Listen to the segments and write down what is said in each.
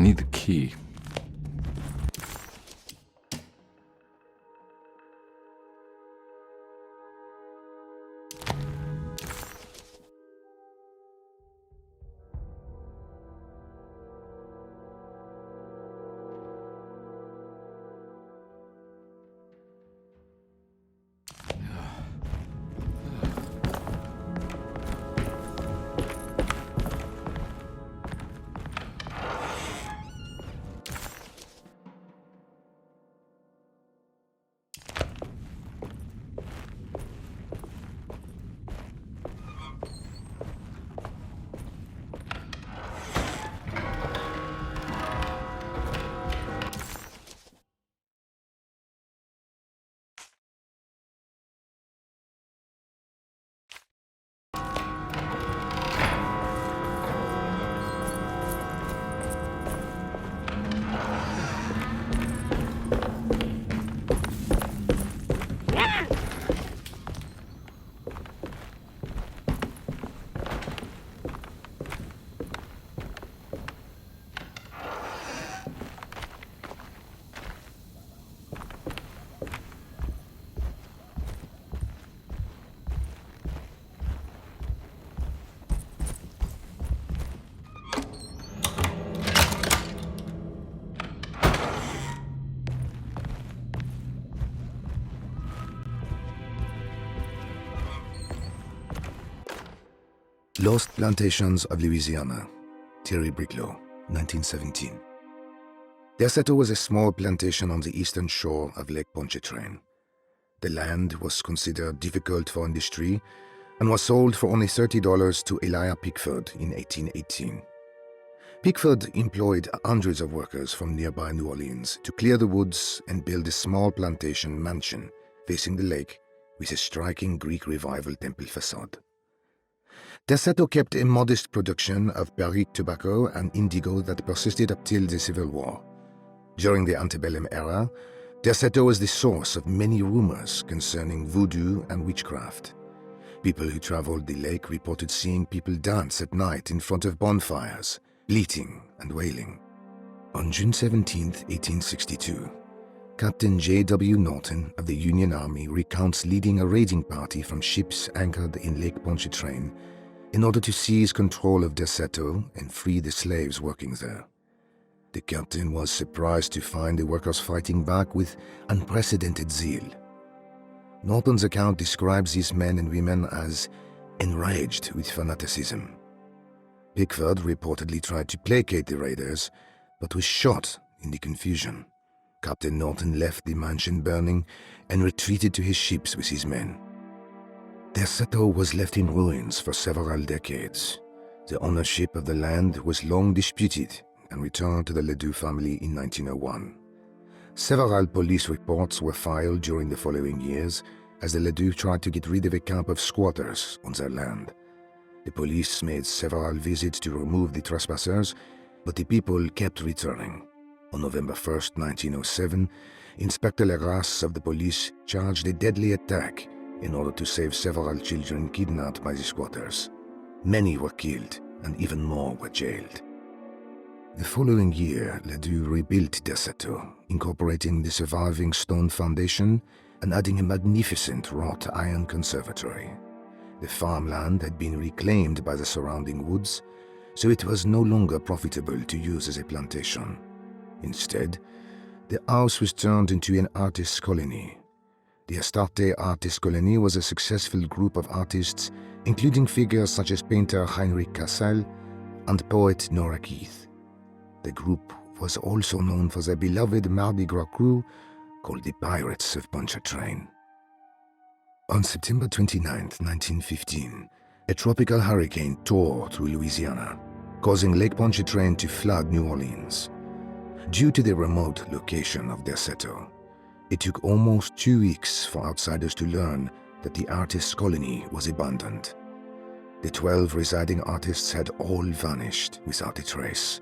I need the key. Lost Plantations of Louisiana, Thierry Briclot, 1917. Derceto was a small plantation on the eastern shore of Lake Pontchartrain. The land was considered difficult for industry and was sold for only $30 to Elijah Pickford in 1818. Pickford employed hundreds of workers from nearby New Orleans to clear the woods and build a small plantation mansion facing the lake with a striking Greek Revival temple facade. Derceto kept a modest production of Barrique tobacco and indigo that persisted up till the Civil War. During the antebellum era, Derceto was the source of many rumors concerning voodoo and witchcraft. People who traveled the lake reported seeing people dance at night in front of bonfires, bleating and wailing. On June 17, 1862, Captain J.W. Norton of the Union Army recounts leading a raiding party from ships anchored in Lake Pontchartrain in order to seize control of Derceto and free the slaves working there. The captain was surprised to find the workers fighting back with unprecedented zeal. Norton's account describes these men and women as enraged with fanaticism. Pickford reportedly tried to placate the raiders, but was shot in the confusion. Captain Norton left the mansion burning and retreated to his ships with his men. Derceto was left in ruins for several decades. The ownership of the land was long disputed and returned to the Ledoux family in 1901. Several police reports were filed during the following years as the Ledoux tried to get rid of a camp of squatters on their land. The police made several visits to remove the trespassers, but the people kept returning. On November 1, 1907, Inspector Legrasse of the police charged a deadly attack in order to save several children kidnapped by the squatters. Many were killed and even more were jailed. The following year, Ledoux rebuilt Derceto, incorporating the surviving stone foundation and adding a magnificent wrought iron conservatory. The farmland had been reclaimed by the surrounding woods, so it was no longer profitable to use as a plantation. Instead, the house was turned into an artist's colony. The Astarte Artist Colony was a successful group of artists, including figures such as painter Heinrich Cassel and poet Nora Keith. The group was also known for their beloved Mardi Gras crew called the Pirates of Pontchartrain. On September 29, 1915, a tropical hurricane tore through Louisiana, causing Lake Pontchartrain to flood New Orleans. Due to the remote location of Derceto, it took almost 2 weeks for outsiders to learn that the artist's colony was abandoned. The 12 residing artists had all vanished without a trace.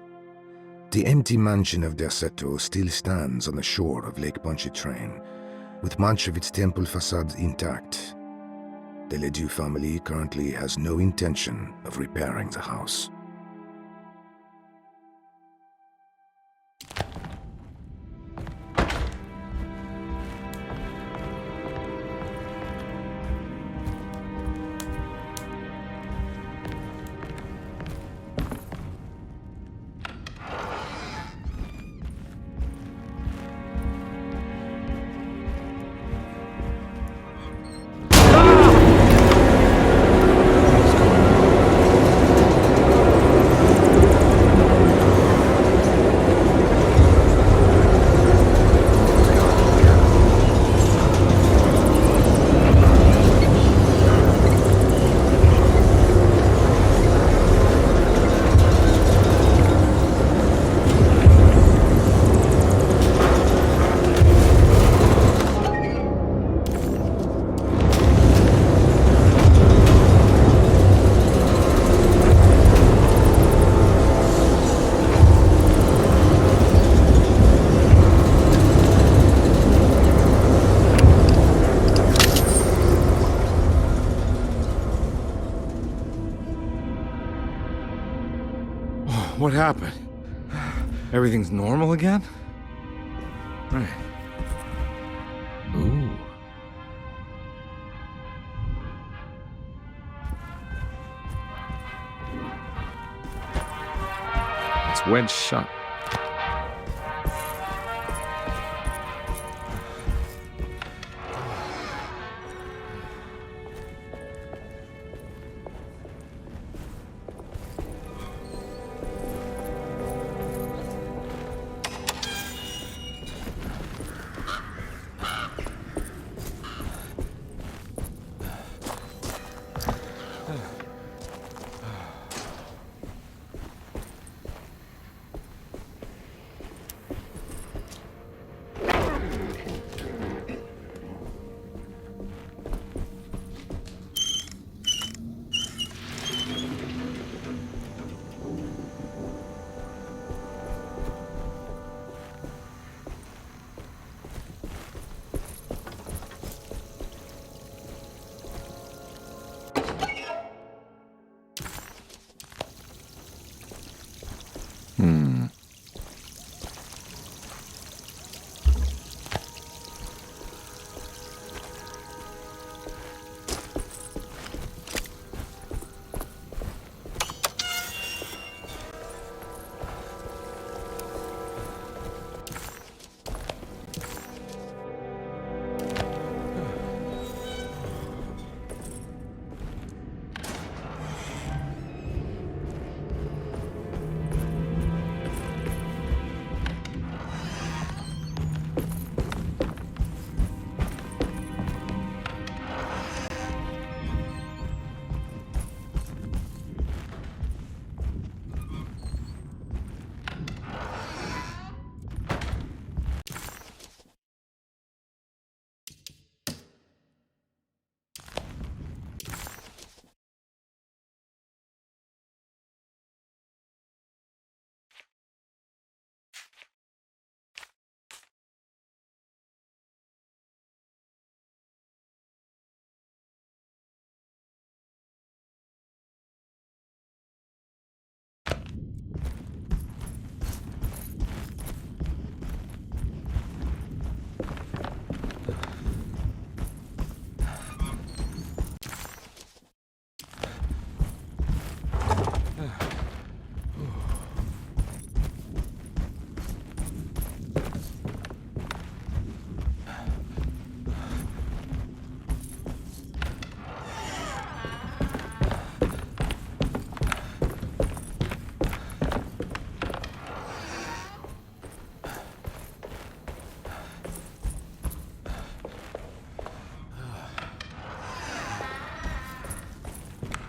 The empty mansion of Derceto still stands on the shore of Lake Pontchartrain, with much of its temple facade intact. The Ledoux family currently has no intention of repairing the house. What happened? Everything's normal again? Right. Ooh. It's wedged shut.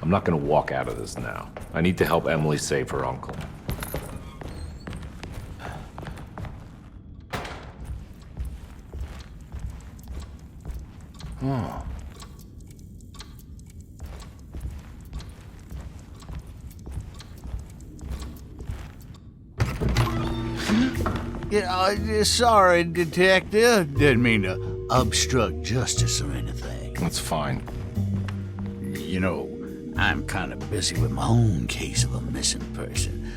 I'm not gonna walk out of this now. I need to help Emily save her uncle. Oh. Yeah, sorry, Detective. Didn't mean to obstruct justice or anything. That's fine. You know, I'm kind of busy with my own case of a missing person.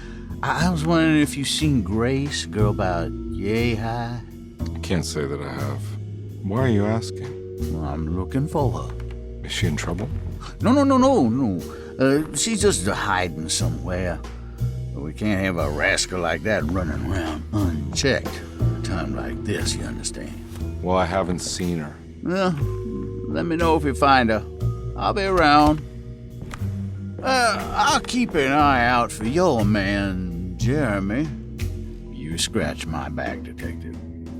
I was wondering if you've seen Grace, a girl about yay high? I can't say that I have. Why are you asking? Well, I'm looking for her. Is she in trouble? No. She's just hiding somewhere. We can't have a rascal like that running around unchecked. At a time like this, you understand? Well, I haven't seen her. Well, let me know if you find her. I'll be around. I'll keep an eye out for your man, Jeremy. You scratch my back, Detective,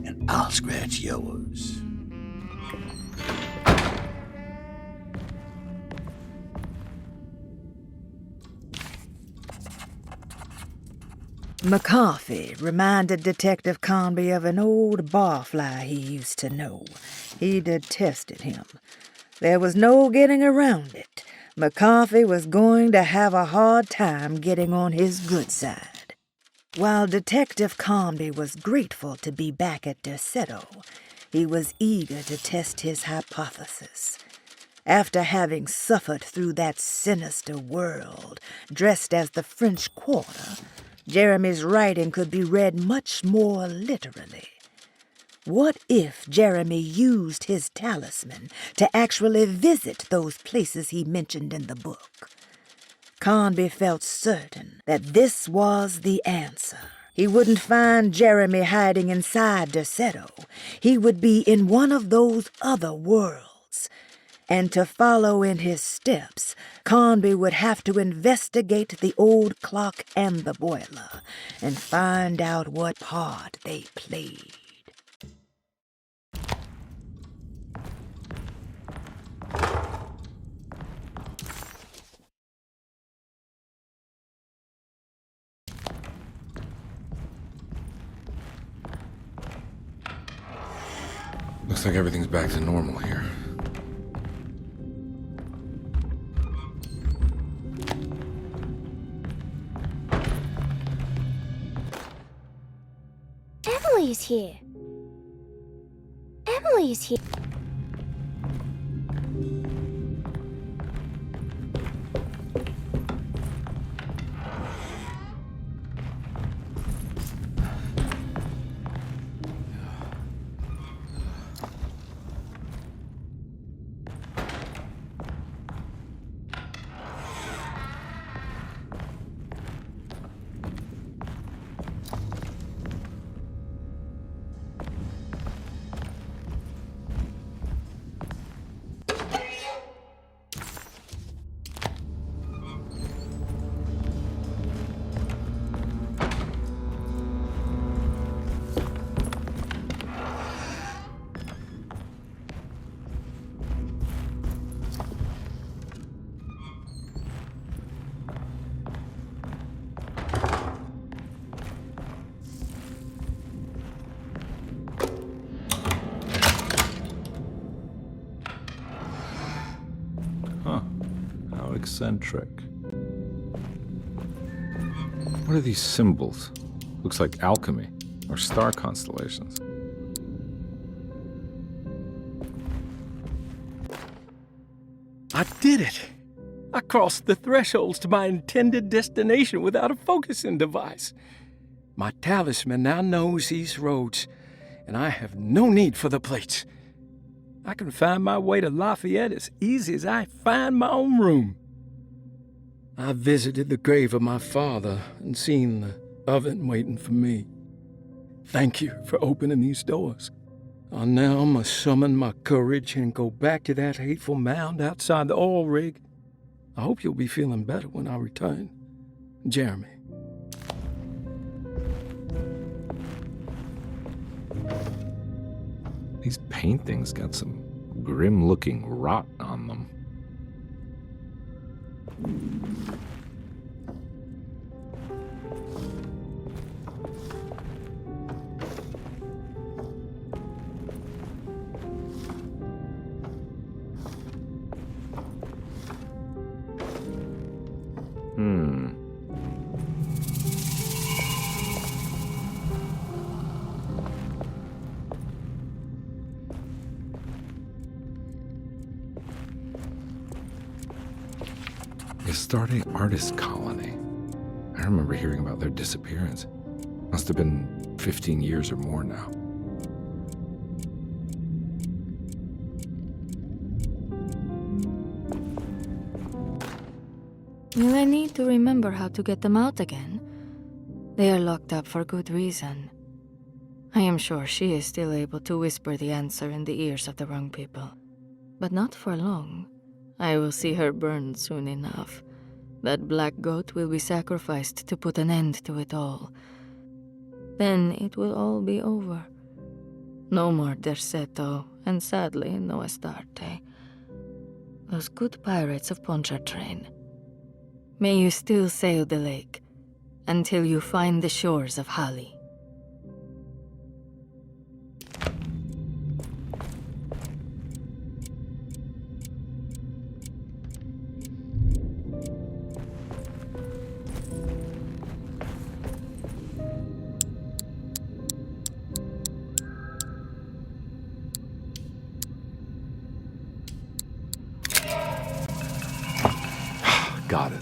and I'll scratch yours. McCarthy reminded Detective Conby of an old barfly he used to know. He detested him. There was no getting around it. McCarthy was going to have a hard time getting on his good side. While Detective Conby was grateful to be back at Derceto, he was eager to test his hypothesis. After having suffered through that sinister world, dressed as the French Quarter, Jeremy's writing could be read much more literally. What if Jeremy used his talisman to actually visit those places he mentioned in the book? Conby felt certain that this was the answer. He wouldn't find Jeremy hiding inside Derceto. He would be in one of those other worlds. And to follow in his steps, Conby would have to investigate the old clock and the boiler and find out what part they played. Looks like everything's back to normal here. Emily's here. Emily's here. Eccentric. What are these symbols? Looks like alchemy or star constellations. I did it! I crossed the thresholds to my intended destination without a focusing device. My talisman now knows these roads, and I have no need for the plates. I can find my way to Lafayette as easy as I find my own room. I visited the grave of my father and seen the oven waiting for me. Thank you for opening these doors. I now must summon my courage and go back to that hateful mound outside the oil rig. I hope you'll be feeling better when I return. Jeremy. These paintings got some grim-looking rot on them. Starting artist colony. I remember hearing about their disappearance. Must have been 15 years or more now. Will I need to remember how to get them out again? They are locked up for good reason. I am sure she is still able to whisper the answer in the ears of the wrong people. But not for long. I will see her burned soon enough. That black goat will be sacrificed to put an end to it all. Then it will all be over. No more Derceto, and sadly, no Astarte. Those good pirates of Pontchartrain. May you still sail the lake, until you find the shores of Hali. Got it.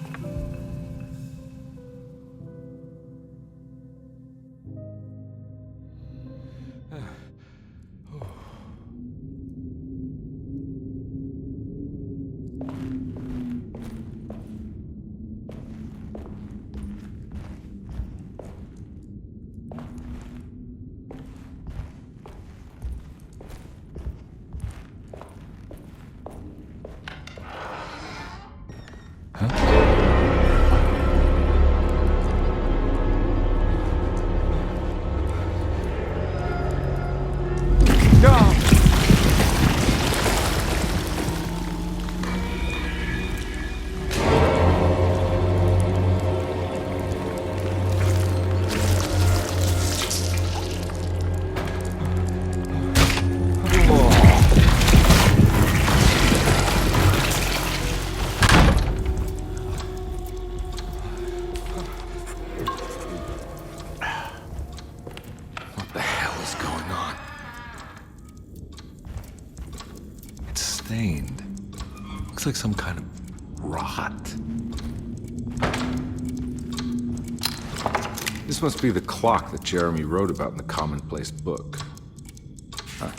Looks like some kind of rot. This must be the clock that Jeremy wrote about in the Commonplace book. Huh.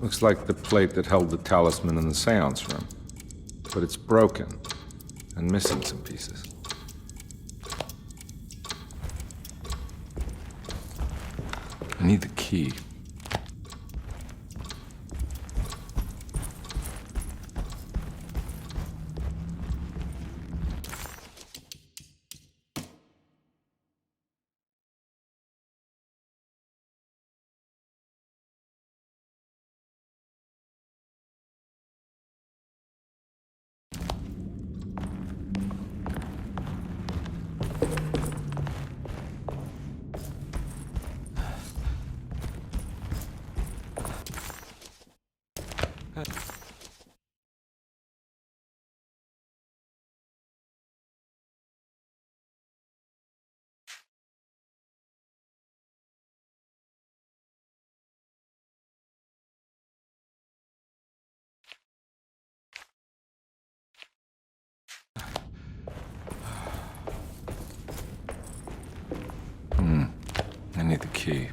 Looks like the plate that held the talisman in the seance room. But it's broken and missing some pieces. I need the key. I need the key.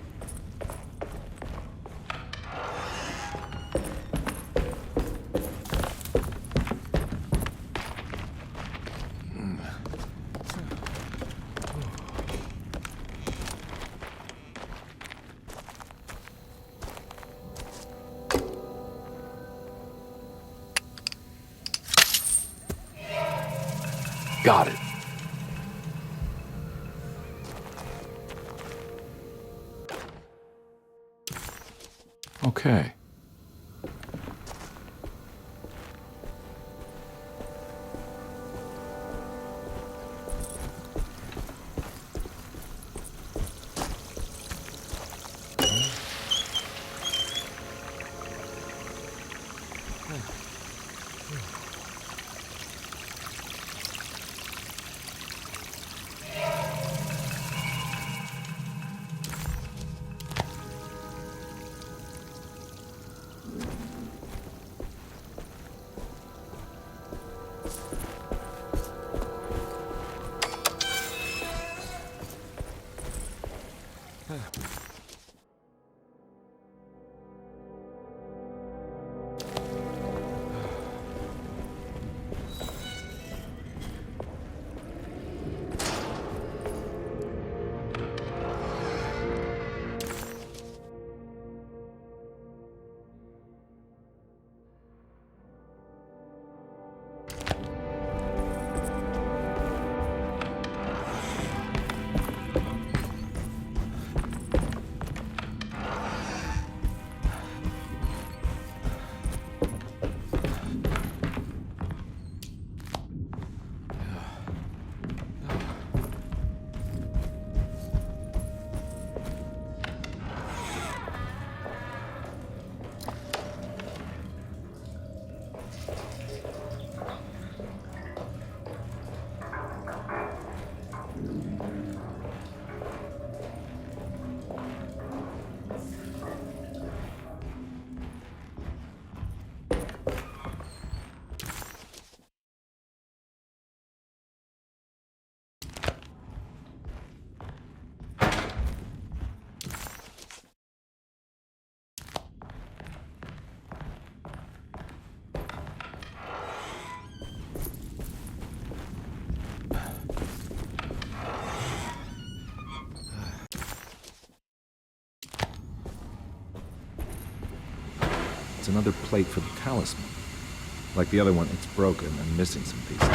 Got it. Okay. It's another plate for the talisman. Like the other one, it's broken and missing some pieces.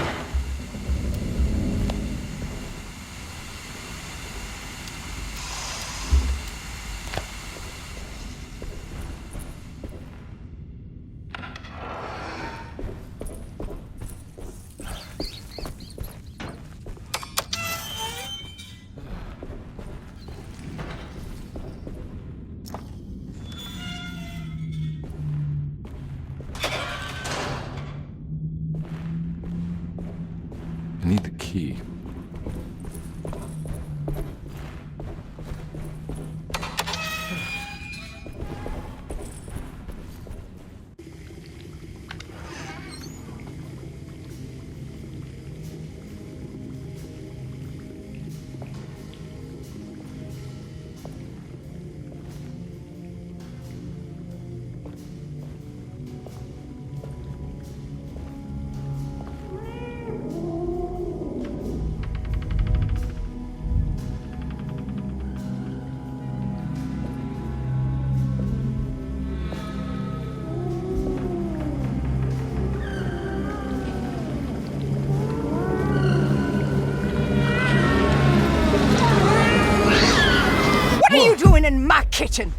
kitchen.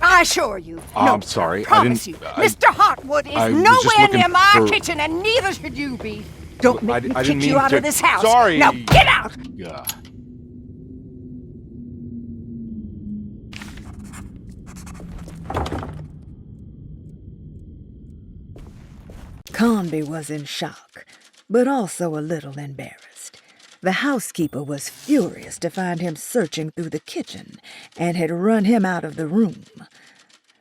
I assure you. Oh, No, I'm sorry. I promise I didn't- you. Mr. Hotwood is I was just nowhere looking near my for- kitchen, and neither should you be. Don't make me I didn't kick you mean out to- of this house. Sorry. Now get out! Yeah. Conby was in shock, but also a little embarrassed. The housekeeper was furious to find him searching through the kitchen and had run him out of the room.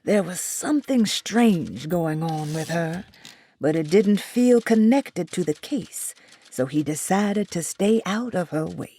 There was something strange going on with her, but it didn't feel connected to the case, so he decided to stay out of her way.